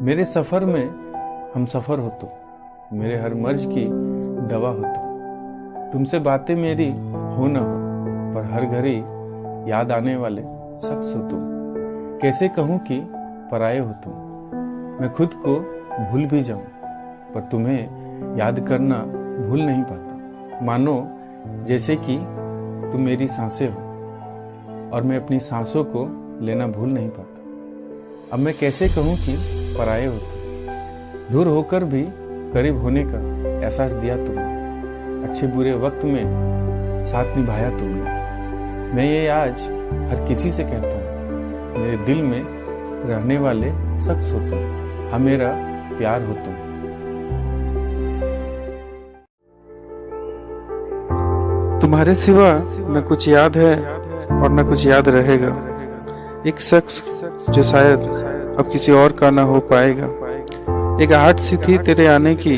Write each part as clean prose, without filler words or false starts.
मेरे सफ़र में हम सफ़र हो तुम, मेरे हर मर्ज की दवा हो तुम। तुमसे बातें मेरी हो न हो, पर हर घड़ी याद आने वाले शख्स हो तुम। कैसे कहूँ कि पराये हो तुम। मैं खुद को भूल भी जाऊँ, पर तुम्हें याद करना भूल नहीं पाता। मानो जैसे कि तुम मेरी सांसें हो, और मैं अपनी सांसों को लेना भूल नहीं पाता। अब मैं कैसे कहूँ कि पराये हो तुम। दूर होकर भी करीब होने का एहसास दिया तुमने। अच्छे बुरे वक्त में साथ निभाया तुमने। मैं ये आज हर किसी से कहता हूँ, मेरे दिल में रहने वाले शख्स हो तुम। हाँ, मेरा प्यार हो तुम। तुम्हारे सिवा न कुछ याद है और न कुछ याद रहेगा। एक शख्स जो शायद अब किसी और का ना हो पाएगा। एक आहट सी थी तेरे आने की,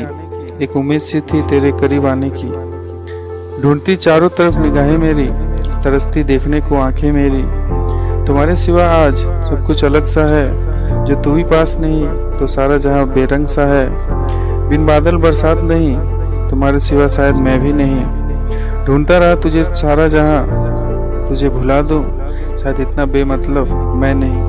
एक उम्मीद सी थी तेरे करीब आने की। ढूंढती चारों तरफ निगाहें मेरी, तरसती देखने को आंखें मेरी। तुम्हारे सिवा आज सब कुछ अलग सा है। जो तू ही पास नहीं तो सारा जहां बेरंग सा है। बिन बादल बरसात नहीं, तुम्हारे सिवा शायद मैं भी नहीं। ढूंढता रहा तुझे सारा जहां, तुझे भुला दूं शायद इतना बेमतलब मैं नहीं।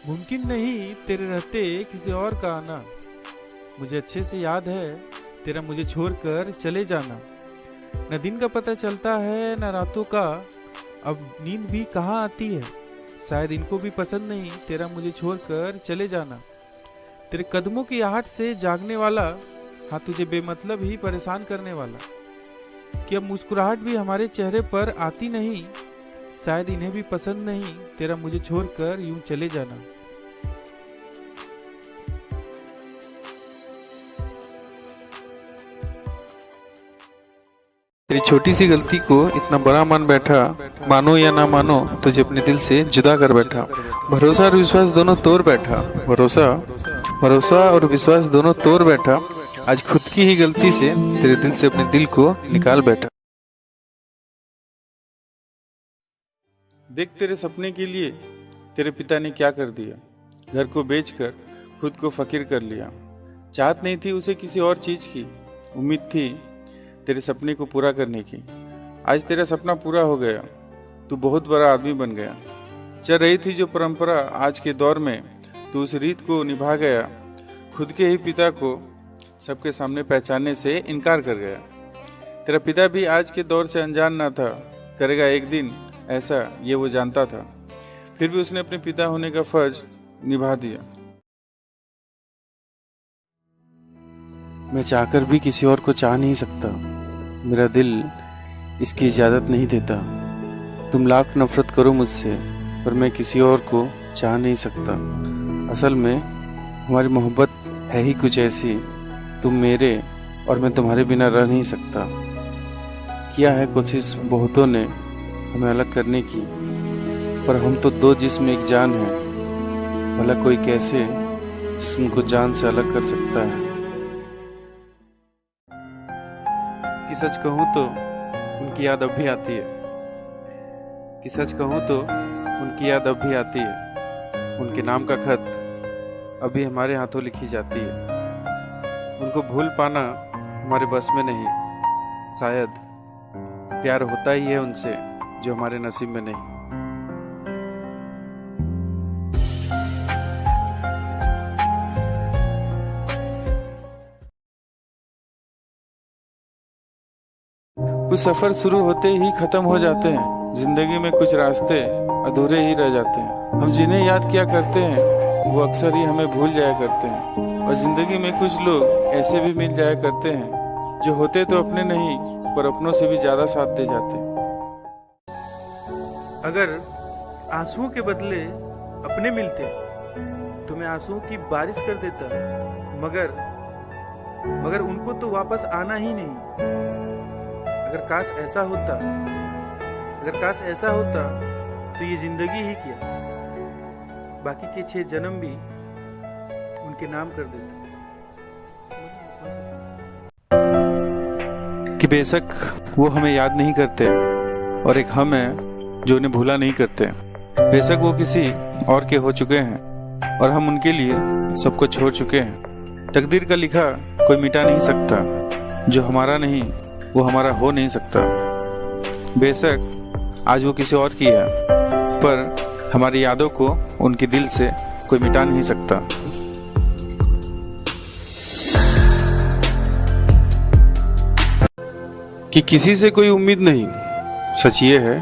मुमकिन नहीं तेरे रहते किसी और का आना। मुझे अच्छे से याद है तेरा मुझे छोड़कर चले जाना। न दिन का पता चलता है न रातों का, अब नींद भी कहाँ आती है। शायद इनको भी पसंद नहीं तेरा मुझे छोड़कर चले जाना। तेरे कदमों की आहट से जागने वाला, हाँ तुझे बेमतलब ही परेशान करने वाला। कि अब मुस्कुराहट भी हमारे चेहरे पर आती नहीं। शायद इन्हें भी पसंद नहीं तेरा मुझे छोड़कर यूं चले जाना। तेरी छोटी सी गलती को इतना बड़ा मान बैठा, मानो या ना मानो तुझे अपने दिल से जुदा कर बैठा। भरोसा और विश्वास दोनों तोड़ बैठा, भरोसा और विश्वास दोनों तोड़ बैठा। आज खुद की ही गलती से तेरे दिल से अपने दिल को निकाल बैठा। देख, तेरे सपने के लिए तेरे पिता ने क्या कर दिया। घर को बेचकर खुद को फकीर कर लिया। चाहत नहीं थी उसे किसी और चीज की, उम्मीद थी तेरे सपने को पूरा करने की। आज तेरा सपना पूरा हो गया, तू बहुत बड़ा आदमी बन गया। चल रही थी जो परंपरा आज के दौर में, तू उस रीत को निभा गया। खुद के ही पिता को सबके सामने पहचानने से इनकार कर गया। तेरा पिता भी आज के दौर से अनजान ना था, करेगा एक दिन ऐसा ये वो जानता था। फिर भी उसने अपने पिता होने का फर्ज निभा दिया। मैं चाहकर भी किसी और को चाह नहीं सकता। मेरा दिल इसकी इजाज़त नहीं देता। तुम लाख नफरत करो मुझसे, पर मैं किसी और को चाह नहीं सकता। असल में हमारी मोहब्बत है ही कुछ ऐसी, तुम मेरे और मैं तुम्हारे बिना रह नहीं सकता। किया है कोशिश बहुतों ने हमें अलग करने की, पर हम तो दो जिस्म एक जान है। भला कोई कैसे जिस्म को जान से अलग कर सकता है। कि सच कहूँ तो उनकी याद अब भी आती है। कि सच कहूँ तो उनकी याद अब भी आती है। उनके नाम का खत अभी हमारे हाथों लिखी जाती है। उनको भूल पाना हमारे बस में नहीं। शायद प्यार होता ही है उनसे जो हमारे नसीब में नहीं। कुछ सफर शुरू होते ही खत्म हो जाते हैं। जिंदगी में कुछ रास्ते अधूरे ही रह जाते हैं। हम जिन्हें याद किया करते हैं वो अक्सर ही हमें भूल जाया करते हैं। और जिंदगी में कुछ लोग ऐसे भी मिल जाया करते हैं जो होते तो अपने नहीं, पर अपनों से भी ज्यादा साथ दे जाते हैं। अगर आंसुओं के बदले अपने मिलते तो मैं आंसुओं की बारिश कर देता। मगर उनको तो वापस आना ही नहीं। अगर काश ऐसा होता तो ये जिंदगी ही क्या, बाकी के 6 जन्म भी उनके नाम कर देता। कि बेशक वो हमें याद नहीं करते और एक हम है जो उन्हें भूला नहीं करते। बेशक वो किसी और के हो चुके हैं और हम उनके लिए सब कुछ छोड़ चुके हैं। तकदीर का लिखा कोई मिटा नहीं सकता, जो हमारा नहीं वो हमारा हो नहीं सकता। बेशक आज वो किसी और की है, पर हमारी यादों को उनके दिल से कोई मिटा नहीं सकता। कि किसी से कोई उम्मीद नहीं, सच ये है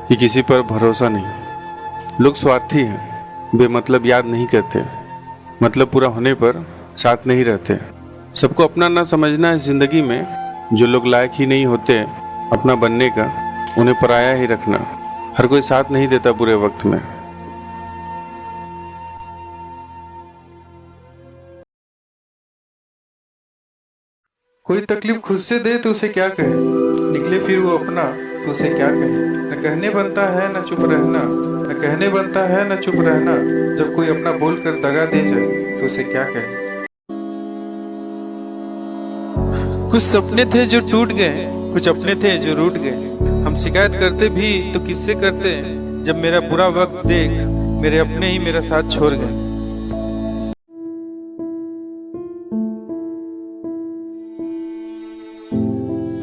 कि किसी पर भरोसा नहीं। लोग स्वार्थी हैं, बेमतलब याद नहीं करते, मतलब पूरा होने पर साथ नहीं रहते। सबको अपना ना समझना इस जिंदगी में, जो लोग लायक ही नहीं होते अपना बनने का, उन्हें पराया ही रखना। हर कोई साथ नहीं देता बुरे वक्त में। कोई तकलीफ खुद से दे तो उसे क्या कहे, निकले फिर वो अपना तो उसे क्या कहे। न कहने बनता है न चुप रहना, न कहने बनता है न चुप रहना। जब कोई अपना बोल कर दगा दे जाए तो उसे क्या कहे। कुछ सपने थे जो टूट गए, कुछ अपने थे जो रूठ गए। हम शिकायत करते भी तो किससे करते, जब मेरा बुरा वक्त देख मेरे अपने ही मेरा साथ छोड़ गए।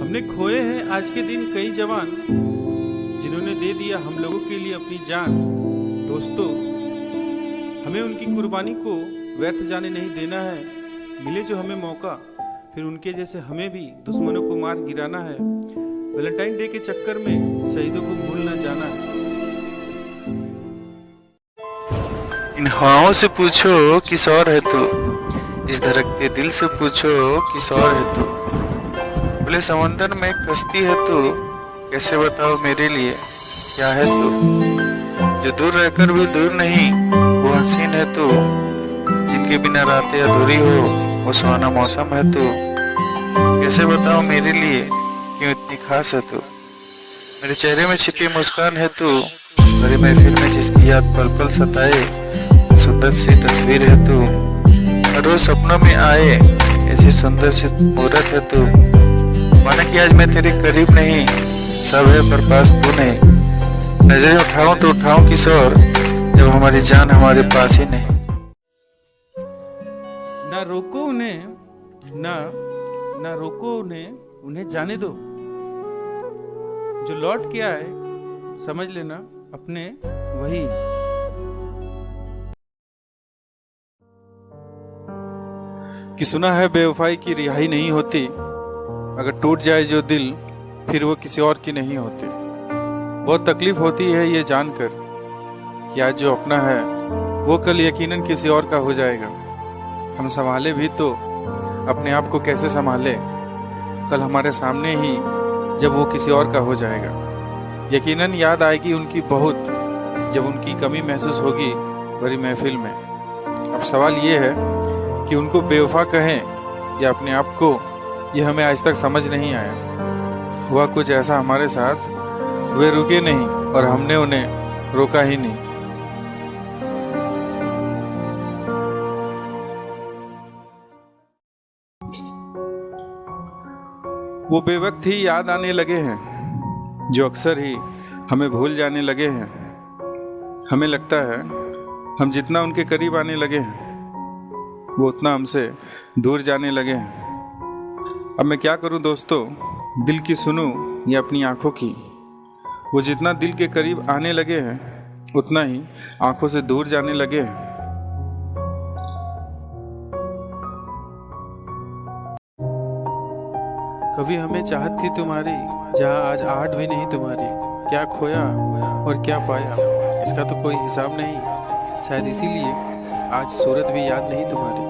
हमने खोए हैं आज के दिन कई जवान, जिन्होंने दे दिया हम लोगों के लिए अपनी जान। दोस्तों, हमें उनकी कुर्बानी को व्यर्थ जाने नहीं देना है। मिले जो हमें मौका, फिर उनके जैसे हमें भी दुश्मनों को मार गिराना है। वैलेंटाइन डे के चक्कर में शहीदों को भूल न जाना है। इन हवाओं से पूछो किस और है तू, इस धड़कते दिल से पूछो किस और है तू। बोले समंदर में एक कश्ती है तू, कैसे बताओ मेरे लिए क्या है तू। जो दूर रहकर भी दूर नहीं, वो हसीन है तू। जिनके बिना रातें अधूरी हो, वो सुहाना मौसम है तू। कैसे बताओ मेरे लिए क्यों इतनी खास है तू। मेरे चेहरे में छिपी मुस्कान है तू, मेरे महफिल में जिसकी याद पल पल सताए, सुंदर सी तस्वीर है तू। हर रोज सपनों में आए ऐसी सुंदर सी मूरत है तू। माना कि आज मैं तेरे करीब नहीं, सब है पर पास तू नहीं। नजरें उठाऊं तो उठाऊं किस और, जब हमारी जान हमारे पास ही नहीं। ना रोको उन्हें, ना रोको उन्हें जाने दो। जो लौट के आए समझ लेना अपने वही। कि सुना है बेवफाई की रिहाई नहीं होती, अगर टूट जाए जो दिल फिर वो किसी और की नहीं होती। बहुत तकलीफ होती है ये जानकर कि आज जो अपना है वो कल यकीनन किसी और का हो जाएगा। हम संभाले भी तो अपने आप को कैसे संभाले, कल हमारे सामने ही जब वो किसी और का हो जाएगा। यकीनन याद आएगी उनकी बहुत, जब उनकी कमी महसूस होगी बड़ी महफिल में। अब सवाल ये है कि उनको बेवफा कहें या अपने आप को, ये हमें आज तक समझ नहीं आया। हुआ कुछ ऐसा हमारे साथ, वे रुके नहीं और हमने उन्हें रोका ही नहीं। वो बेवक्त ही याद आने लगे हैं, जो अक्सर ही हमें भूल जाने लगे हैं। हमें लगता है हम जितना उनके करीब आने लगे हैं, वो उतना हमसे दूर जाने लगे हैं। अब मैं क्या करूं दोस्तों, दिल की सुनूं या अपनी आंखों की। वो जितना दिल के करीब आने लगे हैं, उतना ही आंखों से दूर जाने लगे हैं। कभी हमें चाहत थी तुम्हारी, जहाँ आज आहट भी नहीं तुम्हारी। क्या खोया और क्या पाया, इसका तो कोई हिसाब नहीं। शायद इसीलिए आज सूरत भी याद नहीं तुम्हारी।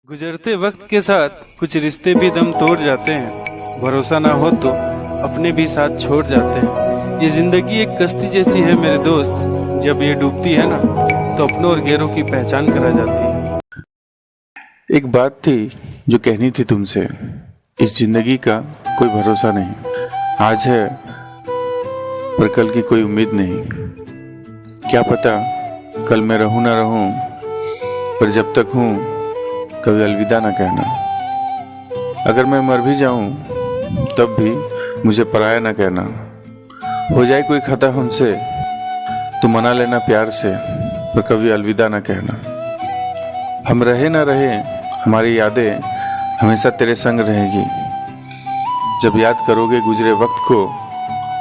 गुजरते वक्त के साथ कुछ रिश्ते भी दम तोड़ जाते हैं। भरोसा ना हो तो अपने भी साथ छोड़ जाते हैं। ये जिंदगी एक कश्ती जैसी है मेरे दोस्त, जब ये डूबती है ना तो अपनों और गैरों की पहचान करा जाती है। एक बात थी जो कहनी थी तुमसे, इस जिंदगी का कोई भरोसा नहीं। आज है पर कल की कोई उम्मीद नहीं। क्या पता कल मैं रहूं ना रहूं, पर जब तक हूं कभी अलविदा ना कहना। अगर मैं मर भी जाऊं तब भी मुझे पराया ना कहना। हो जाए कोई खता हमसे तो मना लेना प्यार से, पर कभी अलविदा ना कहना। हम रहे ना रहे, हमारी यादें हमेशा तेरे संग रहेगी। जब याद करोगे गुजरे वक्त को,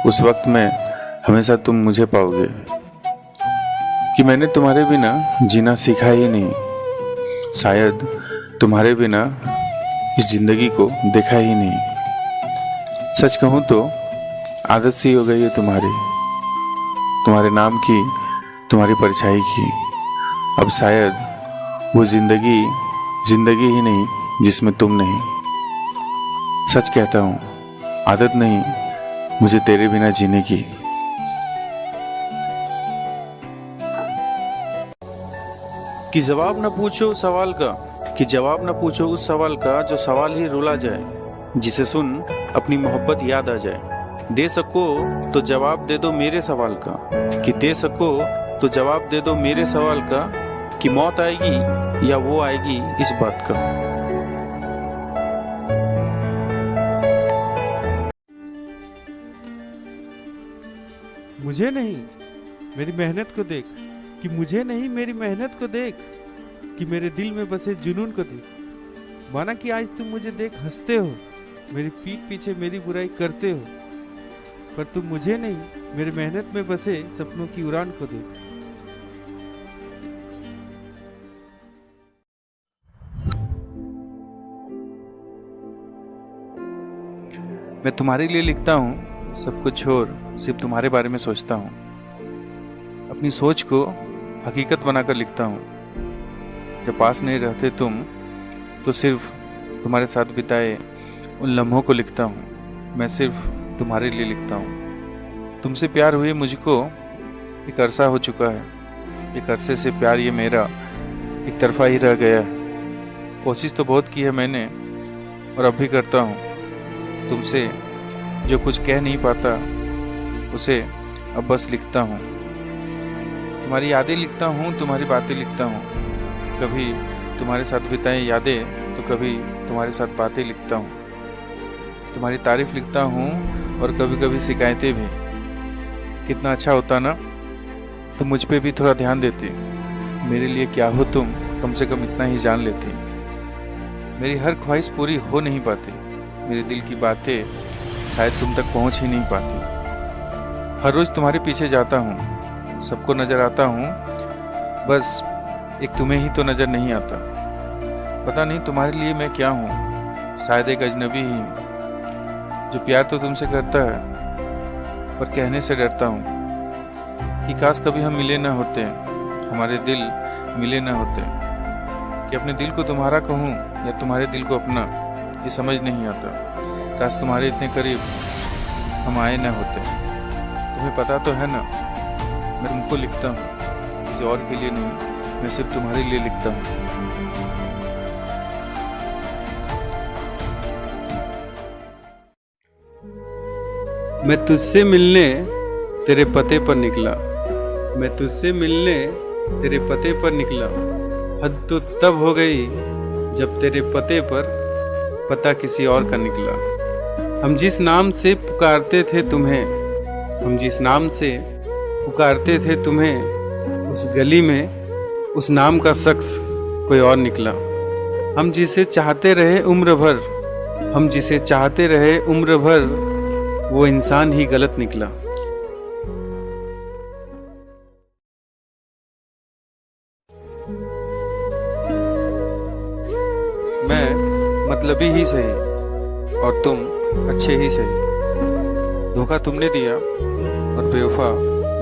उस वक्त में हमेशा तुम मुझे पाओगे कि मैंने तुम्हारे बिना जीना सीखा ही नहीं। शायद तुम्हारे बिना इस जिंदगी को देखा ही नहीं। सच कहूँ तो आदत सी हो गई है तुम्हारे नाम की, तुम्हारी परछाई की। अब शायद वो जिंदगी ही नहीं जिसमें तुम नहीं। सच कहता हूँ, आदत नहीं मुझे तेरे बिना जीने की। कि जवाब न पूछो सवाल का, कि जवाब न पूछो उस सवाल का जो सवाल ही रुला जाए, जिसे सुन अपनी मोहब्बत याद आ जाए। दे सको तो जवाब दे दो मेरे सवाल का, कि दे सको तो जवाब दे दो मेरे सवाल का, कि मौत आएगी या वो आएगी इस बात का। मुझे नहीं मेरी मेहनत को देख, कि मुझे नहीं मेरी मेहनत को देख, कि मेरे दिल में बसे जुनून को देख। माना कि आज तुम मुझे देख हंसते हो, मेरी पीठ पीछे मेरी बुराई करते हो, पर तुम मुझे नहीं मेरी मेहनत में बसे सपनों की उड़ान को देख। मैं तुम्हारे लिए लिखता हूँ, सब कुछ छोड़ सिर्फ तुम्हारे बारे में सोचता हूँ। अपनी सोच को हकीकत बनाकर लिखता हूँ। जब पास नहीं रहते तुम तो सिर्फ तुम्हारे साथ बिताए उन लम्हों को लिखता हूँ। मैं सिर्फ तुम्हारे लिए लिखता हूँ। तुमसे प्यार हुए मुझको एक अरसा हो चुका है। एक अरसे से प्यार ये मेरा एक तरफा ही रह गया है। कोशिश तो बहुत की है मैंने और अब भी करता हूँ। तुमसे जो कुछ कह नहीं पाता उसे अब बस लिखता हूँ। तुम्हारी यादें लिखता हूँ, तुम्हारी बातें लिखता हूँ। कभी तुम्हारे साथ बिताए यादें तो कभी तुम्हारे साथ बातें लिखता हूँ। तुम्हारी तारीफ लिखता हूँ और कभी कभी शिकायतें भी। कितना अच्छा होता ना तुम मुझ पे भी थोड़ा ध्यान देती। मेरे लिए क्या हो तुम, कम से कम इतना ही जान लेती। मेरी हर ख्वाहिश पूरी हो नहीं पाती। मेरे दिल की बातें शायद तुम तक पहुंच ही नहीं पाती। हर रोज तुम्हारे पीछे जाता हूँ, सबको नजर आता हूँ, बस एक तुम्हें ही तो नजर नहीं आता। पता नहीं तुम्हारे लिए मैं क्या हूँ, शायद एक अजनबी ही हूँ जो प्यार तो तुमसे करता है पर कहने से डरता हूँ कि काश कभी हम मिले ना होते, हमारे दिल मिले ना होते। कि अपने दिल को तुम्हारा कहूँ या तुम्हारे दिल को अपना, ये समझ नहीं आता। काश तुम्हारे इतने करीब हम आए ना होते। तुम्हें पता तो है ना मैं तुमको लिखता हूँ, किसी और के लिए नहीं, मैं सिर्फ तुम्हारे लिए लिखता हूँ। मैं तुझसे मिलने तेरे पते पर निकला, मैं तुझसे मिलने तेरे पते पर निकला। हद तो तब हो गई जब तेरे पते पर पता किसी और का निकला। हम जिस नाम से पुकारते थे तुम्हें, हम जिस नाम से पुकारते थे तुम्हें, उस गली में उस नाम का शख्स कोई और निकला। हम जिसे चाहते रहे उम्र भर, हम जिसे चाहते रहे उम्र भर, वो इंसान ही गलत निकला। मैं मतलबी ही सही और तुम अच्छे ही सही। धोखा तुमने दिया और बेवफा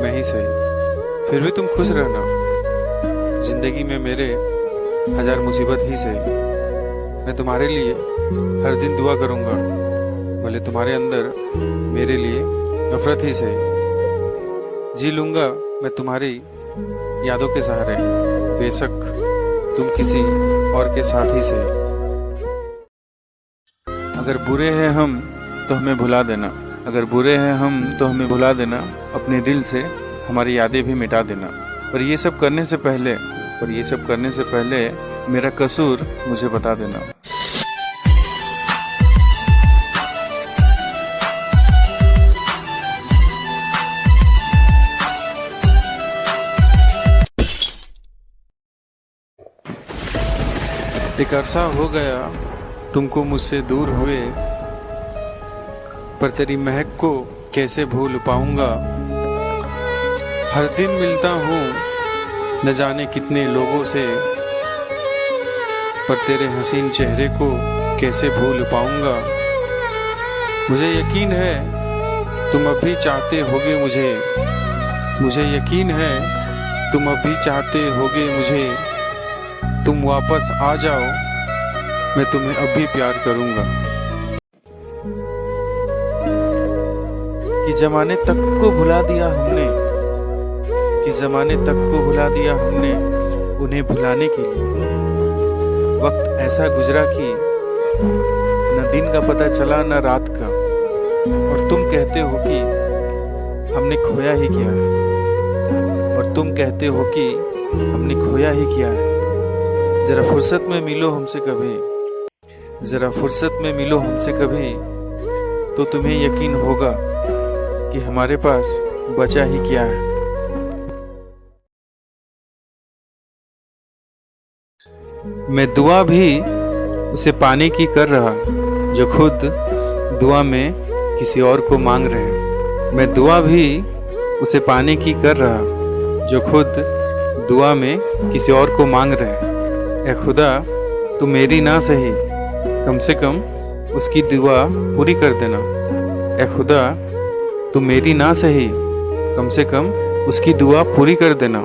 मैं ही सही। फिर भी तुम खुश रहना, जिंदगी में मेरे हजार मुसीबत ही सही। मैं तुम्हारे लिए हर दिन दुआ करूंगा, भले तुम्हारे अंदर मेरे लिए नफरत ही सही। जी लूंगा मैं तुम्हारी यादों के सहारे, बेशक तुम किसी और के साथ ही सही। अगर बुरे हैं हम तो हमें भुला देना, अगर बुरे हैं हम तो हमें भुला देना। अपने दिल से हमारी यादें भी मिटा देना। पर ये सब करने से पहले मेरा कसूर मुझे बता देना। एक अरसा हो गया तुमको मुझसे दूर हुए, पर तेरी महक को कैसे भूल पाऊंगा। हर दिन मिलता हूँ न जाने कितने लोगों से, पर तेरे हसीन चेहरे को कैसे भूल पाऊंगा। मुझे यकीन है तुम अब भी चाहते होगे मुझे, मुझे यकीन है तुम अब भी चाहते होगे मुझे। तुम वापस आ जाओ, मैं तुम्हें अब भी प्यार करूंगा। कि जमाने तक को भुला दिया हमने, कि जमाने तक को भुला दिया हमने उन्हें भुलाने के लिए। वक्त ऐसा गुजरा कि न दिन का पता चला न रात का, और तुम कहते हो कि हमने खोया ही क्या है, और तुम कहते हो कि हमने खोया ही क्या है। जरा फुर्सत में मिलो हमसे कभी, जरा फुर्सत में मिलो हमसे कभी, तो तुम्हें यकीन होगा कि हमारे पास बचा ही क्या है। मैं दुआ भी उसे पाने की कर रहा जो खुद दुआ में किसी और को मांग रहे हैं। मैं दुआ भी उसे पाने की कर रहा जो खुद दुआ में किसी और को मांग रहे हैं। ऐ खुदा तू मेरी ना सही, कम से कम उसकी दुआ पूरी कर देना। ऐ खुदा तू मेरी ना सही, कम से कम उसकी दुआ पूरी कर देना।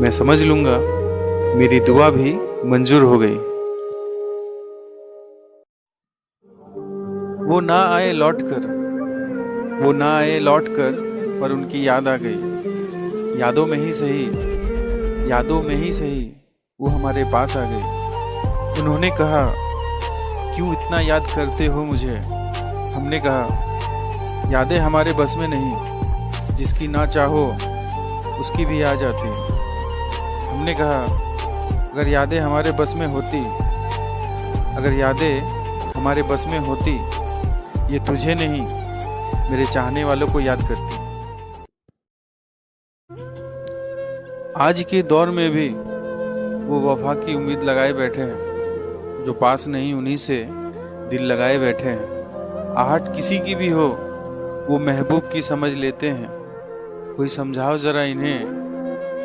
मैं समझ लूँगा मेरी दुआ भी मंजूर हो गई। वो ना आए लौट कर, वो ना आए लौट कर, पर उनकी याद आ गई। यादों में ही सही, यादों में ही सही वो हमारे पास आ गई। उन्होंने कहा क्यों इतना याद करते हो मुझे। हमने कहा यादें हमारे बस में नहीं, जिसकी ना चाहो उसकी भी आ जाती। हमने कहा अगर यादें हमारे बस में होती, अगर यादें हमारे बस में होती, ये तुझे नहीं मेरे चाहने वालों को याद करती। आज के दौर में भी वो वफा की उम्मीद लगाए बैठे हैं, जो पास नहीं उन्हीं से दिल लगाए बैठे हैं। आहट किसी की भी हो वो महबूब की समझ लेते हैं। कोई समझाओ ज़रा इन्हें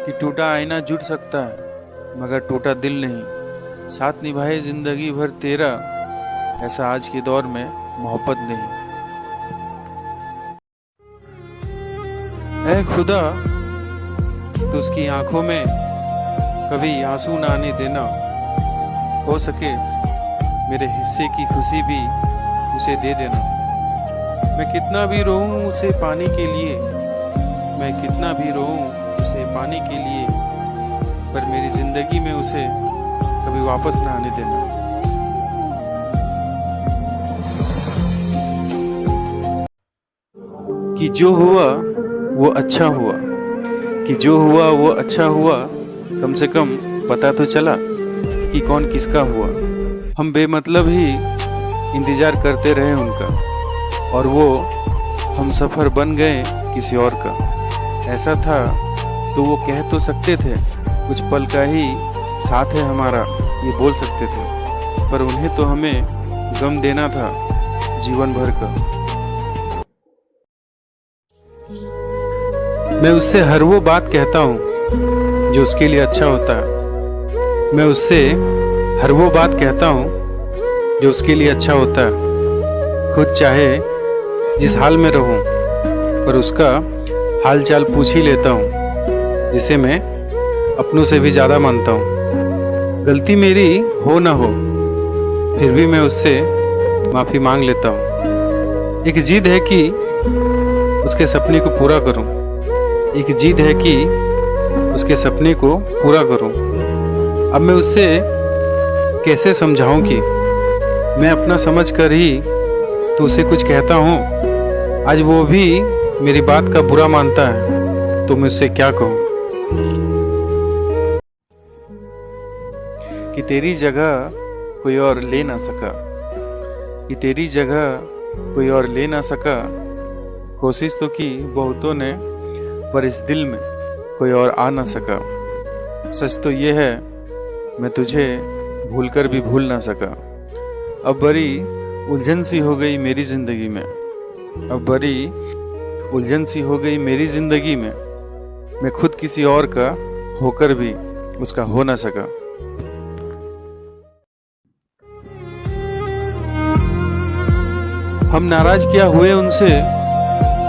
कि टूटा आईना जुट सकता है मगर टूटा दिल नहीं। साथ निभाए ज़िंदगी भर तेरा, ऐसा आज के दौर में मोहब्बत नहीं। ऐ खुदा तो उसकी आंखों में कभी आंसू ना आने देना। हो सके मेरे हिस्से की खुशी भी उसे दे देना। मैं कितना भी रोऊं उसे पाने के लिए, मैं कितना भी रोऊं उसे पाने के लिए, पर मेरी जिंदगी में उसे कभी वापस ना आने देना। कि जो हुआ वो अच्छा हुआ, कि जो हुआ वो अच्छा हुआ, कम से कम पता तो चला कि कौन किसका हुआ। हम बेमतलब ही इंतजार करते रहे उनका, और वो हम सफ़र बन गए किसी और का। ऐसा था तो वो कह तो सकते थे कुछ पल का ही साथ है हमारा, ये बोल सकते थे, पर उन्हें तो हमें गम देना था जीवन भर का। मैं उससे हर वो बात कहता हूँ जो उसके लिए अच्छा होता है। मैं उससे हर वो बात कहता हूँ जो उसके लिए अच्छा होता है। खुद चाहे जिस हाल में रहूं, पर उसका हाल चाल पूछ ही लेता हूँ, जिसे मैं अपनों से भी ज़्यादा मानता हूँ। गलती मेरी हो ना हो, फिर भी मैं उससे माफ़ी मांग लेता हूँ। एक जिद है कि उसके सपने को पूरा करूँ, एक जिद है कि उसके सपने को पूरा करूं। अब मैं उससे कैसे समझाऊं कि मैं अपना समझ कर ही तो उसे कुछ कहता हूं। आज वो भी मेरी बात का बुरा मानता है, तो मैं उससे क्या कहूं। कि तेरी जगह कोई और ले ना सका, कि तेरी जगह कोई और ले ना सका। कोशिश तो की बहुतों ने, पर इस दिल में कोई और आ ना सका। सच तो ये है मैं तुझे भूलकर भी भूल ना सका। अब बड़ी उलझन सी हो गई मेरी जिंदगी में, अब बड़ी उलझन सी हो गई मेरी जिंदगी में, मैं खुद किसी और का होकर भी उसका हो ना सका। हम नाराज क्या हुए उनसे,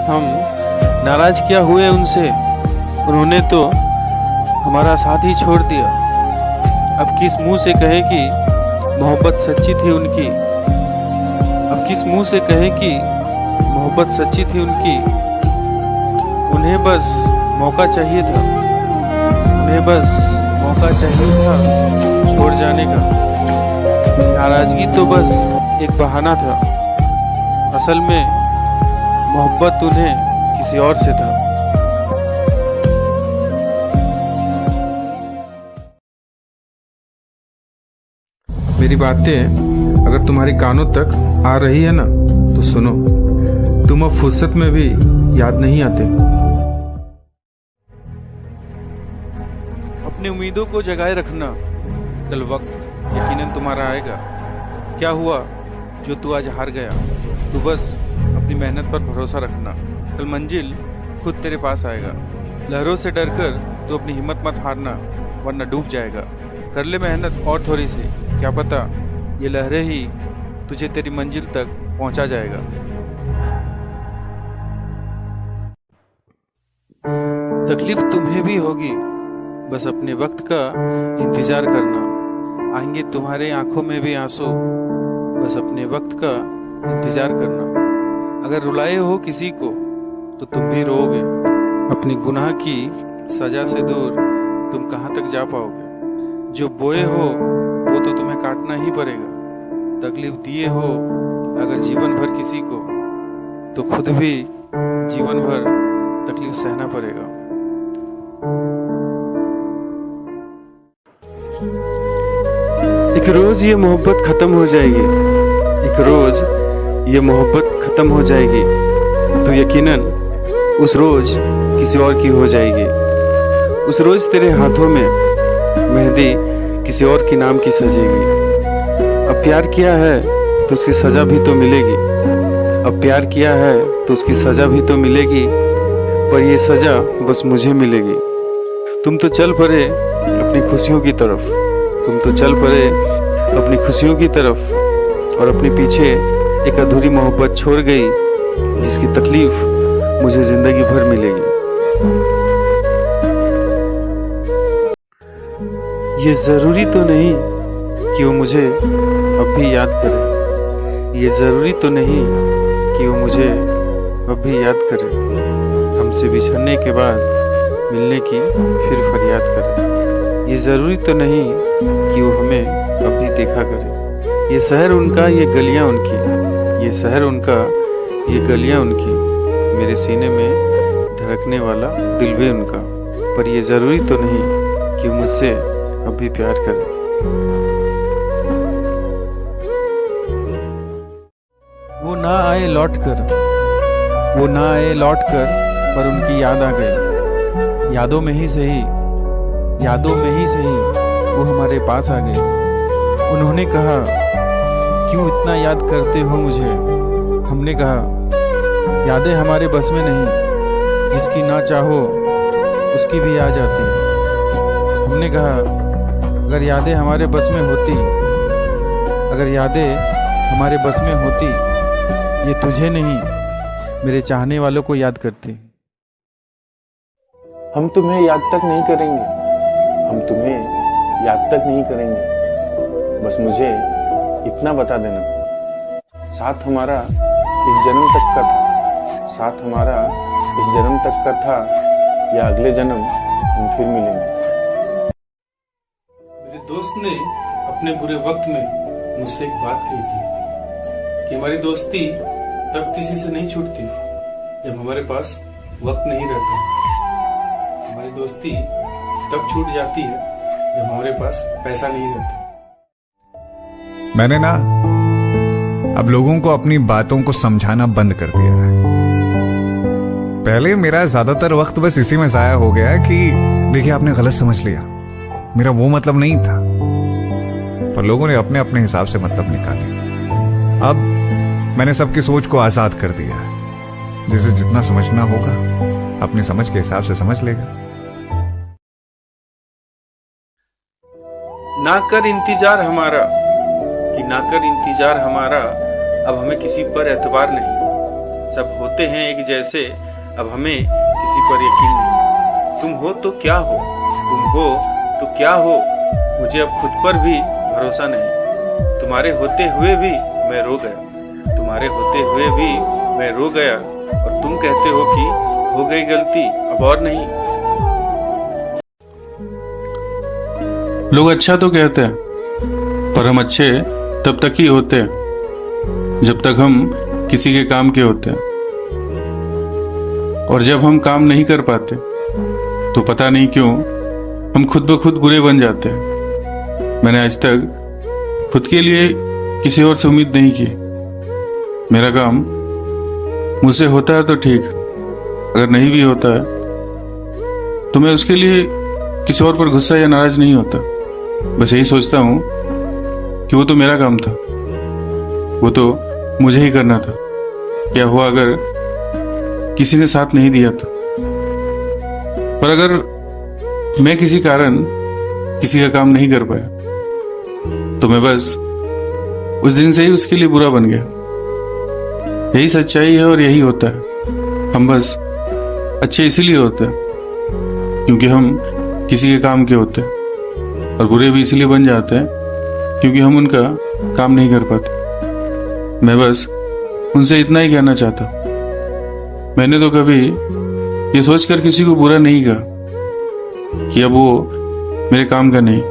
हम नाराज क्या हुए उनसे, उन्होंने तो हमारा साथ ही छोड़ दिया। अब किस मुंह से कहे कि मोहब्बत सच्ची थी उनकी, अब किस मुंह से कहे कि मोहब्बत सच्ची थी उनकी। उन्हें बस मौका चाहिए था, उन्हें बस मौका चाहिए था छोड़ जाने का। नाराजगी तो बस एक बहाना था, असल में मोहब्बत उन्हें किसी और से था। मेरी बातें अगर तुम्हारे कानों तक आ रही है ना तो सुनो, तुम अब फुर्सत में भी याद नहीं आते। अपनी उम्मीदों को जगाए रखना, कल वक्त यकीनन तुम्हारा आएगा। क्या हुआ जो तू आज हार गया, तू बस अपनी मेहनत पर भरोसा रखना, कल मंजिल खुद तेरे पास आएगा। लहरों से डरकर तू अपनी हिम्मत मत हारना, वरना डूब जाएगा। कर ले मेहनत और थोड़ी सी, क्या पता ये लहरें ही तुझे तेरी मंजिल तक पहुंचा जाएगा। तकलीफ तुम्हें भी होगी, बस अपने वक्त का इंतजार करना। आएंगे तुम्हारे आंखों में भी आंसू, बस अपने वक्त का इंतजार करना। अगर रुलाए हो किसी को तो तुम भी रोओगे, अपनी गुनाह की सजा से दूर तुम कहाँ तक जा पाओगे। जो बोए हो वो तो तुम्हें काटना ही पड़ेगा। तकलीफ दिए हो अगर जीवन भर किसी को, तो खुद भी जीवन भर तकलीफ सहना पड़ेगा। एक रोज ये मोहब्बत खत्म हो जाएगी, एक रोज ये मोहब्बत खत्म हो जाएगी, तो यकीनन उस रोज किसी और की हो जाएगी। उस रोज तेरे हाथों में मेहंदी किसी और के नाम की सजेगी। अब प्यार किया है तो उसकी सजा भी तो मिलेगी, अब प्यार किया है तो उसकी सजा भी तो मिलेगी, पर ये सजा बस मुझे मिलेगी। तुम तो चल पड़े अपनी खुशियों की तरफ, तुम तो चल पड़े अपनी खुशियों की तरफ, और अपने पीछे एक अधूरी मोहब्बत छोड़ गई, जिसकी तकलीफ मुझे जिंदगी भर मिलेगी। ये जरूरी तो नहीं कि वो मुझे अब भी याद करे, ये जरूरी तो नहीं कि वो मुझे अब भी याद करे। हमसे बिछड़ने के बाद मिलने की फिर फरियाद करे। ये जरूरी तो नहीं कि वो हमें अब भी देखा करे। ये शहर उनका, ये गलियां उनकी, ये शहर उनका, ये गलियां उनकी, मेरे सीने में धड़कने वाला दिल भी उनका। पर ये जरूरी तो नहीं कि वो मुझसे अब भी प्यार करे। वो ना आए लौट कर, वो ना आए लौट कर, पर उनकी याद आ गई। यादों में ही सही, यादों में ही सही वो हमारे पास आ गए। उन्होंने कहा क्यों इतना याद करते हो मुझे। हमने कहा यादें हमारे बस में नहीं, जिसकी ना चाहो उसकी भी आ जाती है। हमने कहा अगर यादें हमारे बस में होती, अगर यादें हमारे बस में होती, ये तुझे नहीं मेरे चाहने वालों को याद करती। हम तुम्हें याद तक नहीं करेंगे, हम तुम्हें याद तक नहीं करेंगे। बस मुझे इतना बता देना, साथ हमारा इस जन्म तक का था, साथ हमारा इस जन्म तक का था, या अगले जन्म हम फिर मिलेंगे। मेरे दोस्त ने अपने बुरे वक्त में मुझसे एक बात कही थी कि हमारी दोस्ती तब किसी से नहीं छूटती जब हमारे पास वक्त नहीं रहता। हमारी दोस्ती तब छूट जाती है जब हमारे पास पैसा नहीं रहता। मैंने ना अब लोगों को अपनी बातों को समझाना बंद कर दिया है। पहले मेरा ज्यादातर वक्त बस इसी में जाया हो गया कि देखिए आपने गलत समझ लिया, मेरा वो मतलब नहीं था। पर लोगों ने अपने अपने हिसाब से मतलब निकाले। अब मैंने सबकी सोच को आजाद कर दिया है। जिसे जितना समझना होगा अपनी समझ के हिसाब से समझ लेगा। ना कर इंतजार हमारा अब हमें किसी पर एतबार नहीं। सब होते हैं एक जैसे, अब हमें किसी पर यकीन नहीं। तुम हो तो क्या हो, मुझे अब खुद पर भी भरोसा नहीं। तुम्हारे होते हुए भी मैं रो गया, और तुम कहते हो कि हो गई गलती, अब और नहीं। लोग अच्छा तो कहते हैं, पर हम अच्छे तब तक ही होते हैं जब तक हम किसी के काम के होते हैं। और जब हम काम नहीं कर पाते तो पता नहीं क्यों हम खुद ब खुद बुरे बन जाते हैं। मैंने आज तक खुद के लिए किसी और से उम्मीद नहीं की। मेरा काम मुझसे होता है तो ठीक, अगर नहीं भी होता है तो मैं उसके लिए किसी और पर गुस्सा या नाराज नहीं होता। बस यही सोचता हूं कि वो तो मेरा काम था, वो तो मुझे ही करना था। क्या हुआ अगर किसी ने साथ नहीं दिया तो? पर अगर मैं किसी कारण किसी का काम नहीं कर पाया तो मैं बस उस दिन से ही उसके लिए बुरा बन गया। यही सच्चाई है और यही होता है। हम बस अच्छे इसीलिए होते हैं क्योंकि हम किसी के काम के होते हैं, और बुरे भी इसलिए बन जाते हैं क्योंकि हम उनका काम नहीं कर पाते। मैं बस उनसे इतना ही कहना चाहता। मैंने तो कभी ये सोचकर किसी को बुरा नहीं कहा कि अब वो मेरे काम का नहीं।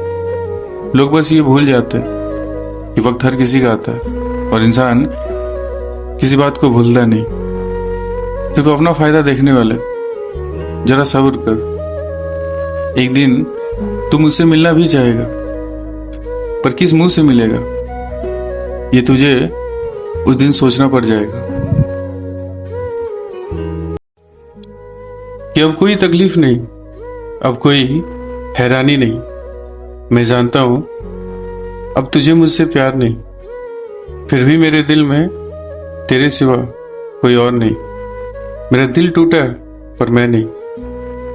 लोग बस ये भूल जाते हैं कि वक्त हर किसी का आता है और इंसान किसी बात को भूलता नहीं, सिर्फ अपना फायदा देखने वाले। जरा सब्र कर, एक दिन तू मुझसे मिलना भी चाहेगा, पर किस मुंह से मिलेगा ये तुझे उस दिन सोचना पड़ जाएगा। कि अब कोई तकलीफ नहीं, अब कोई हैरानी नहीं। मैं जानता हूं अब तुझे मुझसे प्यार नहीं, फिर भी मेरे दिल में तेरे सिवा कोई और नहीं। मेरा दिल टूटा है पर मैं नहीं,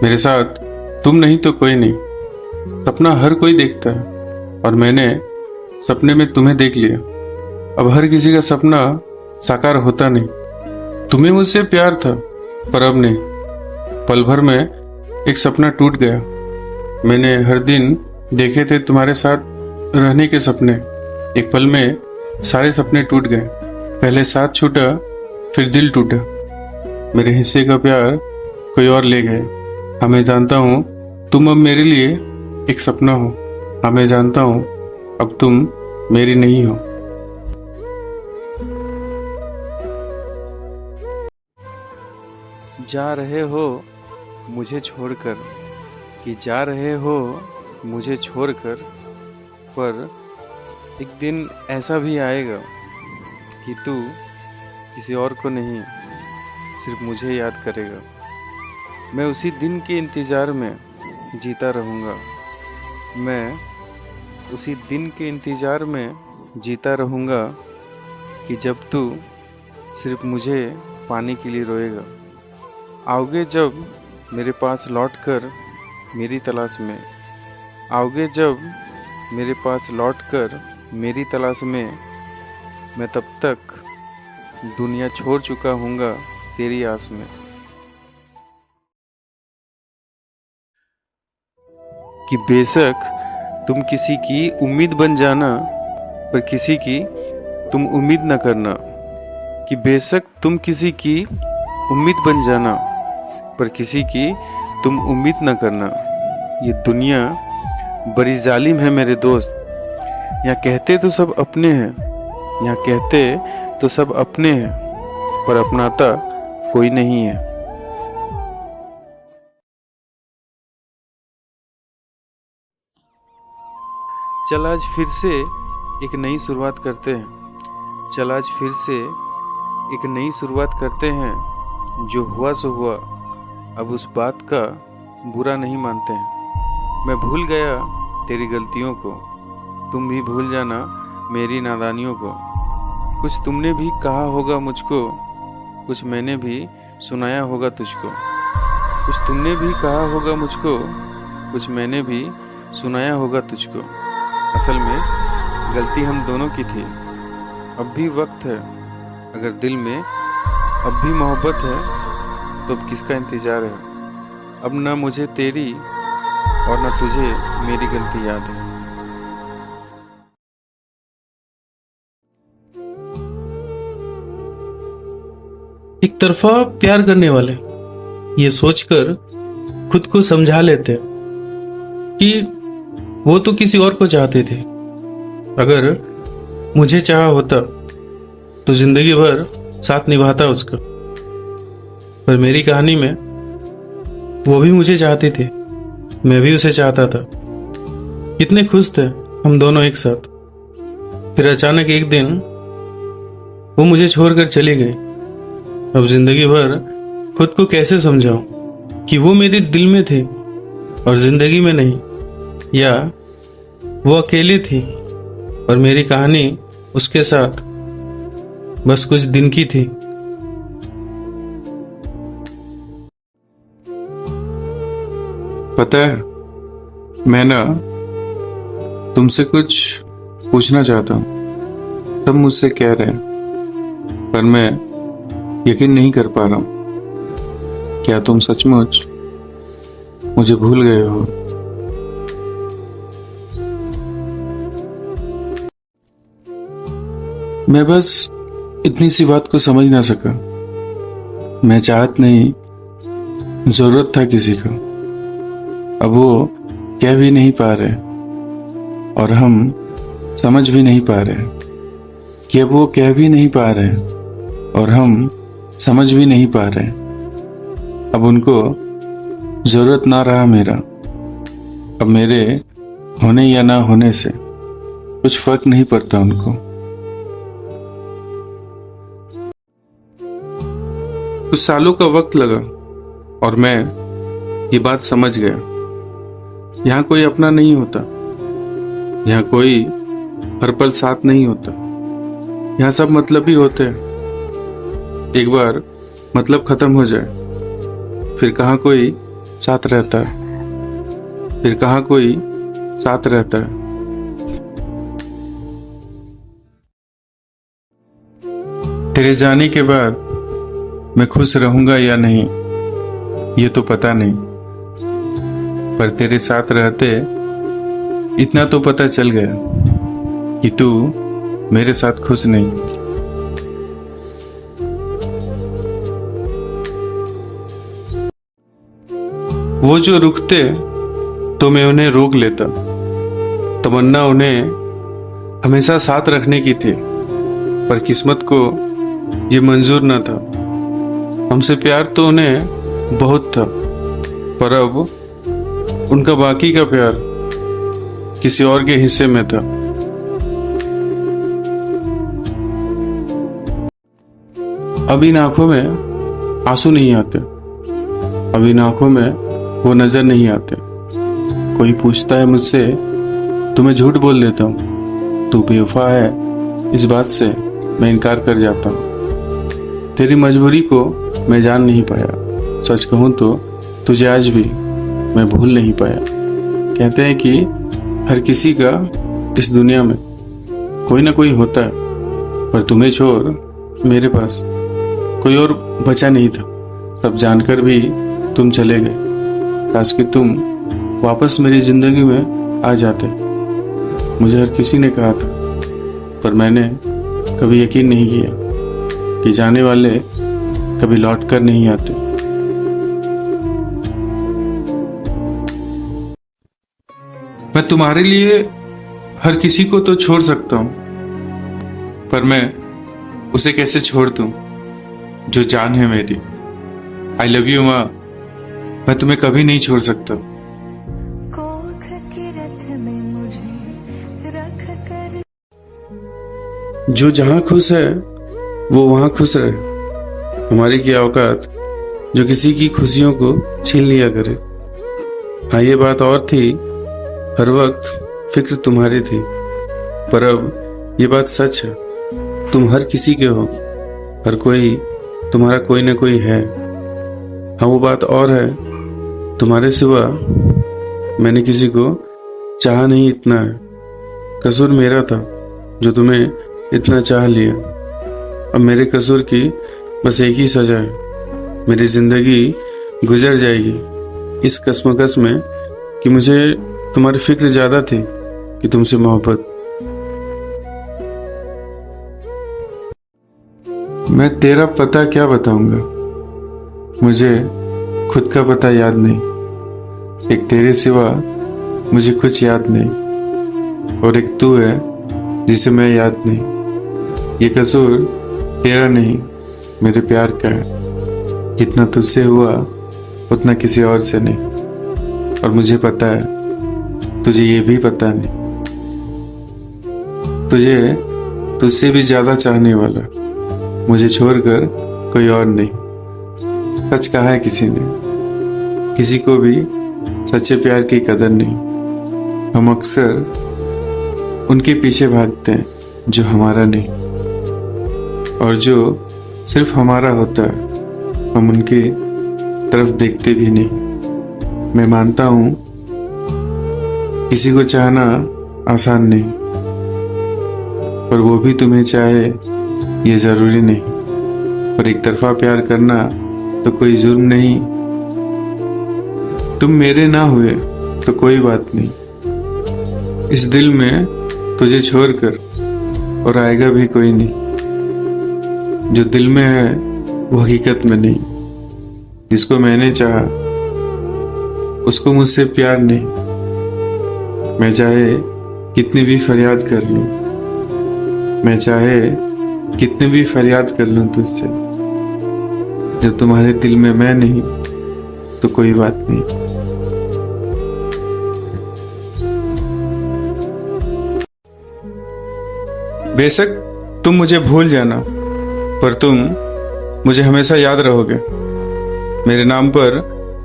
मेरे साथ तुम नहीं तो कोई नहीं। सपना हर कोई देखता है और मैंने सपने में तुम्हें देख लिया। अब हर किसी का सपना साकार होता नहीं। तुम्हें मुझसे प्यार था पर अब नहीं। पल भर में एक सपना टूट गया। मैंने हर दिन देखे थे तुम्हारे साथ रहने के सपने, एक पल में सारे सपने टूट गए। पहले साथ छूटा, फिर दिल टूटा। मेरे हिस्से का प्यार कोई और ले गए। हाँ मैं जानता हूँ तुम अब मेरे लिए एक सपना हो। हाँ मैं जानता हूँ अब तुम मेरी नहीं हो। जा रहे हो मुझे छोड़कर, कि जा रहे हो मुझे छोड़कर, पर एक दिन ऐसा भी आएगा कि तू किसी और को नहीं सिर्फ मुझे याद करेगा। मैं उसी दिन के इंतज़ार में जीता रहूँगा। मैं उसी दिन के इंतज़ार में जीता रहूँगा कि जब तू सिर्फ मुझे पाने के लिए रोएगा। आओगे जब मेरे पास लौटकर मेरी तलाश में, आओगे जब मेरे पास लौटकर मेरी तलाश में, मैं तब तक दुनिया छोड़ चुका हूँगा तेरी आस में। कि बेशक तुम किसी की उम्मीद बन जाना, पर किसी की तुम उम्मीद न करना। कि बेशक तुम किसी की उम्मीद बन जाना, पर किसी की तुम उम्मीद न करना। ये दुनिया बड़ी जालिम है मेरे दोस्त। यहाँ कहते तो सब अपने हैं, यहाँ कहते तो सब अपने हैं, पर अपनाता कोई नहीं है। चल आज फिर से एक नई शुरुआत करते हैं। चल आज फिर से एक नई शुरुआत करते हैं। जो हुआ सो हुआ, अब उस बात का बुरा नहीं मानते हैं। मैं भूल गया तेरी गलतियों को, तुम भी भूल जाना मेरी नादानियों को। कुछ तुमने भी कहा होगा मुझको, कुछ मैंने भी सुनाया होगा तुझको। कुछ तुमने भी कहा होगा मुझको, कुछ मैंने भी सुनाया होगा तुझको। असल में गलती हम दोनों की थी। अब भी वक्त है, अगर दिल में अब भी मोहब्बत है तो अब किसका इंतज़ार है। अब ना मुझे तेरी और ना तुझे मेरी गलती याद है। एक तरफा प्यार करने वाले ये सोचकर खुद को समझा लेते कि वो तो किसी और को चाहते थे। अगर मुझे चाहा होता तो जिंदगी भर साथ निभाता उसका। पर मेरी कहानी में वो भी मुझे चाहते थे, मैं भी उसे चाहता था। कितने खुश थे हम दोनों एक साथ। फिर अचानक एक दिन वो मुझे छोड़कर चली गई। अब जिंदगी भर खुद को कैसे समझाऊं कि वो मेरे दिल में थे और जिंदगी में नहीं, या वो अकेली थी और मेरी कहानी उसके साथ बस कुछ दिन की थी। पता है, मैं ना तुमसे कुछ पूछना चाहता हूँ। सब मुझसे कह रहे हैं पर मैं यकीन नहीं कर पा रहा हूँ। क्या तुम सचमुच मुझे भूल गए हो? मैं बस इतनी सी बात को समझ ना सका। मैं चाहत नहीं, जरूरत था किसी का। अब वो कह भी नहीं पा रहे और हम समझ भी नहीं पा रहे कि अब वो कह भी नहीं पा रहे और हम समझ भी नहीं पा रहे। अब उनको जरूरत ना रहा मेरा। अब मेरे होने या ना होने से कुछ फर्क नहीं पड़ता उनको। कुछ सालों का वक्त लगा और मैं ये बात समझ गया। यहाँ कोई अपना नहीं होता, यहाँ कोई हर पल साथ नहीं होता। यहाँ सब मतलबी होते हैं। एक बार मतलब खत्म हो जाए फिर कहाँ कोई साथ रहता है, फिर कहाँ कोई साथ रहता है। तेरे जाने के बाद मैं खुश रहूंगा या नहीं ये तो पता नहीं, पर तेरे साथ रहते इतना तो पता चल गया कि तू मेरे साथ खुश नहीं। वो जो रुकते तो मैं उन्हें रोक लेता। तमन्ना उन्हें हमेशा साथ रखने की थी, पर किस्मत को ये मंजूर न था। हमसे प्यार तो उन्हें बहुत था, पर अब उनका बाकी का प्यार किसी और के हिस्से में था। अब इन आंखों में आंसू नहीं आते, अब इन आंखों में वो नजर नहीं आते। कोई पूछता है मुझसे तो मैं झूठ बोल देता हूँ। तू बेवफा है इस बात से मैं इनकार कर जाता हूँ। तेरी मजबूरी को मैं जान नहीं पाया। सच कहूँ तो तुझे आज भी मैं भूल नहीं पाया। कहते हैं कि हर किसी का इस दुनिया में कोई ना कोई होता है, पर तुम्हें छोड़ मेरे पास कोई और बचा नहीं था। सब जानकर भी तुम चले गए। काश कि तुम वापस मेरी जिंदगी में आ जाते। मुझे हर किसी ने कहा था, पर मैंने कभी यकीन नहीं किया कि जाने वाले कभी लौट कर नहीं आते। मैं तुम्हारे लिए हर किसी को तो छोड़ सकता हूं, पर मैं उसे कैसे छोड़ दूं जो जान है मेरी। आई लव यू माँ। मैं तुम्हें कभी नहीं छोड़ सकता। कोख की रथ में मुझे रख कर। जो जहां खुश है वो वहां खुश रहे। हमारी क्या औकात जो किसी की खुशियों को छीन लिया करे। हाँ, ये बात और थी, हर वक्त फिक्र तुम्हारी थी। पर अब ये बात सच है, तुम हर किसी के हो, हर कोई तुम्हारा कोई ना कोई है। हाँ, वो बात और है, तुम्हारे सिवा मैंने किसी को चाहा नहीं इतना है। कसूर मेरा था जो तुम्हें इतना चाह लिया। अब मेरे कसूर की बस एक ही सजा है, मेरी जिंदगी गुजर जाएगी इस कश्मकश में कि मुझे तुम्हारी फिक्र ज्यादा थी कि तुमसे मोहब्बत। मैं तेरा पता क्या बताऊंगा, मुझे खुद का पता याद नहीं। एक तेरे सिवा मुझे कुछ याद नहीं, और एक तू है जिसे मैं याद नहीं। ये कसूर तेरा नहीं, मेरे प्यार का है। जितना तुझसे हुआ उतना किसी और से नहीं, और मुझे पता है तुझे ये भी पता नहीं। तुझे तुझसे भी ज्यादा चाहने वाला मुझे छोड़कर कोई और नहीं। सच कहा है किसी ने, किसी को भी सच्चे प्यार की कदर नहीं। हम अक्सर उनके पीछे भागते हैं जो हमारा नहीं, और जो सिर्फ हमारा होता है हम उनकी तरफ देखते भी नहीं। मैं मानता हूं किसी को चाहना आसान नहीं, पर वो भी तुम्हें चाहे ये जरूरी नहीं। पर एक तरफा प्यार करना तो कोई जुर्म नहीं। तुम मेरे ना हुए तो कोई बात नहीं, इस दिल में तुझे छोड़कर और आएगा भी कोई नहीं। जो दिल में है वो हकीकत में नहीं, जिसको मैंने चाहा उसको मुझसे प्यार नहीं। मैं चाहे कितनी भी फरियाद कर लूं, मैं चाहे कितनी भी फरियाद कर लूं तुझसे, जब तुम्हारे दिल में मैं नहीं तो कोई बात नहीं। बेशक तुम मुझे भूल जाना, पर तुम मुझे हमेशा याद रहोगे। मेरे नाम पर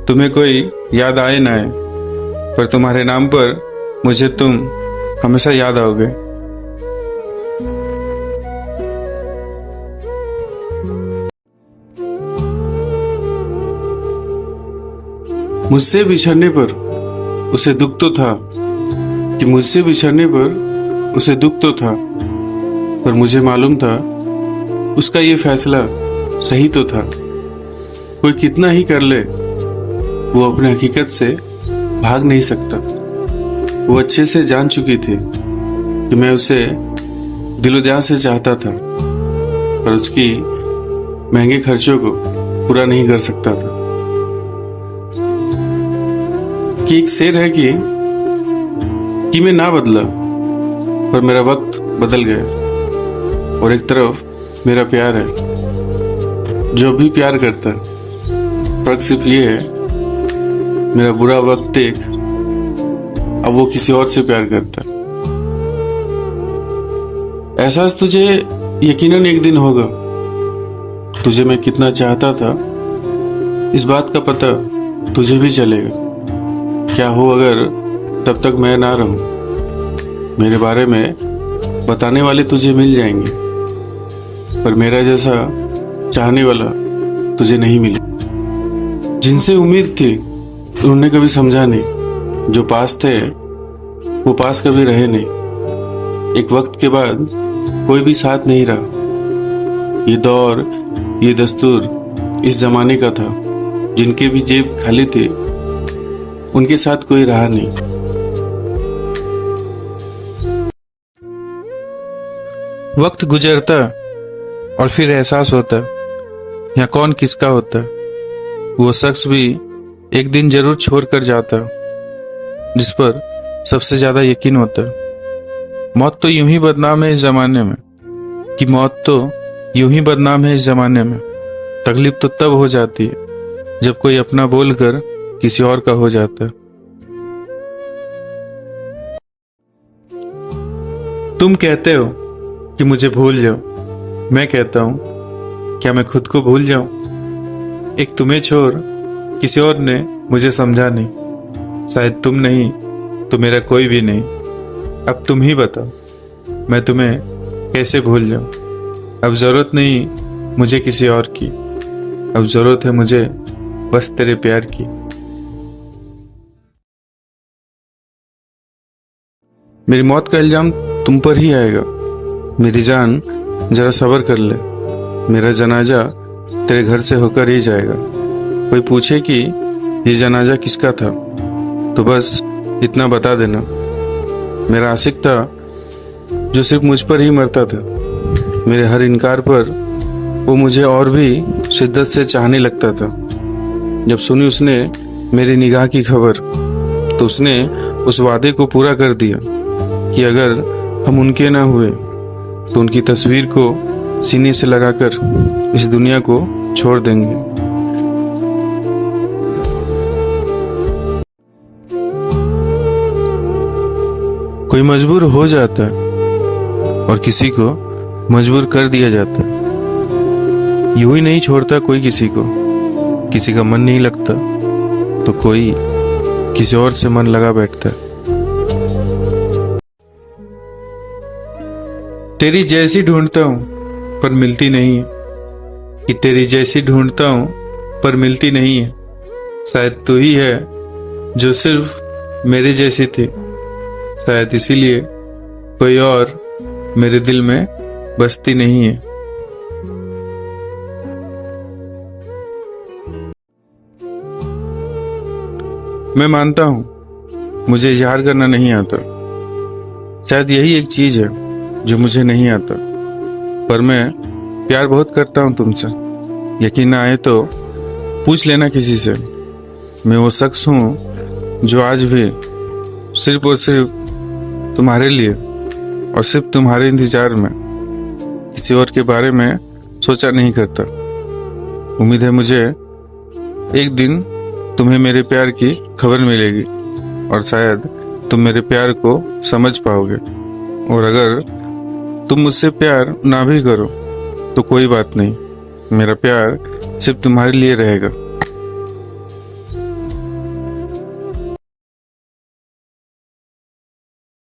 तुम्हें कोई याद आए ना आए, पर तुम्हारे नाम पर मुझे तुम हमेशा याद आओगे। मुझसे बिछड़ने पर उसे दुख तो था, कि मुझसे बिछड़ने पर उसे दुख तो था, पर मुझे मालूम था उसका ये फैसला सही तो था। कोई कितना ही कर ले वो अपने हकीकत से भाग नहीं सकता। वो अच्छे से जान चुकी थी कि मैं उसे दिलो जान से चाहता था, पर उसकी महंगे खर्चों को पूरा नहीं कर सकता था। कि एक शेर है कि मैं ना बदला पर मेरा वक्त बदल गया, और एक तरफ मेरा प्यार है जो भी प्यार करता है। फर्क सिर्फ ये है मेरा बुरा वक्त देख अब वो किसी और से प्यार करता है। एहसास तुझे यकीनन एक दिन होगा, तुझे मैं कितना चाहता था इस बात का पता तुझे भी चलेगा। क्या हो अगर तब तक मैं ना रहूं, मेरे बारे में बताने वाले तुझे मिल जाएंगे, पर मेरा जैसा चाहने वाला तुझे नहीं मिले। जिनसे उम्मीद थी उन्होंने कभी समझा नहीं, जो पास थे वो पास कभी रहे नहीं। एक वक्त के बाद कोई भी साथ नहीं रहा। ये दौर, ये दस्तूर इस जमाने का था। जिनके भी जेब खाली थे उनके साथ कोई रहा नहीं। वक्त गुजरता और फिर एहसास होता यहाँ कौन किसका होता। वो शख्स भी एक दिन जरूर छोड़ कर जाता जिस पर सबसे ज्यादा यकीन होता। मौत तो यूं ही बदनाम है इस जमाने में, कि मौत तो यूं ही बदनाम है इस जमाने में। तकलीफ तो तब हो जाती है जब कोई अपना बोलकर किसी और का हो जाता। तुम कहते हो कि मुझे भूल जाओ, मैं कहता हूं क्या मैं खुद को भूल जाऊं। एक तुम्हें छोड़ किसी और ने मुझे समझा नहीं, शायद तुम नहीं तो मेरा कोई भी नहीं। अब तुम ही बताओ मैं तुम्हें कैसे भूल जाऊं। अब जरूरत नहीं मुझे किसी और की, अब जरूरत है मुझे बस तेरे प्यार की। मेरी मौत का इल्जाम तुम पर ही आएगा। मेरी जान जरा सब्र कर ले, मेरा जनाजा तेरे घर से होकर ही जाएगा। कोई पूछे कि ये जनाजा किसका था तो बस इतना बता देना, मेरा आशिक था जो सिर्फ मुझ पर ही मरता था। मेरे हर इनकार पर वो मुझे और भी शिद्दत से चाहने लगता था। जब सुनी उसने मेरी निगाह की खबर तो उसने उस वादे को पूरा कर दिया कि अगर हम उनके ना हुए तो उनकी तस्वीर को सीने से लगाकर इस दुनिया को छोड़ देंगे। कोई मजबूर हो जाता है और किसी को मजबूर कर दिया जाता है। यूं ही नहीं छोड़ता कोई किसी को, किसी का मन नहीं लगता तो कोई किसी और से मन लगा बैठता है। तेरी जैसी ढूंढता हूं पर मिलती नहीं है, कि तेरी जैसी ढूंढता हूं पर मिलती नहीं है। शायद तू ही है जो सिर्फ मेरे जैसी थी, शायद इसीलिए कोई और मेरे दिल में बसती नहीं है। मैं मानता हूं मुझे इजहार करना नहीं आता, शायद यही एक चीज है जो मुझे नहीं आता, पर मैं प्यार बहुत करता हूं तुमसे। यकीन ना आए तो पूछ लेना किसी से। मैं वो शख्स हूं जो आज भी सिर्फ और सिर्फ तुम्हारे लिए और सिर्फ तुम्हारे इंतजार में किसी और के बारे में सोचा नहीं करता। उम्मीद है मुझे एक दिन तुम्हें मेरे प्यार की खबर मिलेगी और शायद तुम मेरे प्यार को समझ पाओगे। और अगर तुम मुझसे प्यार ना भी करो तो कोई बात नहीं, मेरा प्यार सिर्फ तुम्हारे लिए रहेगा।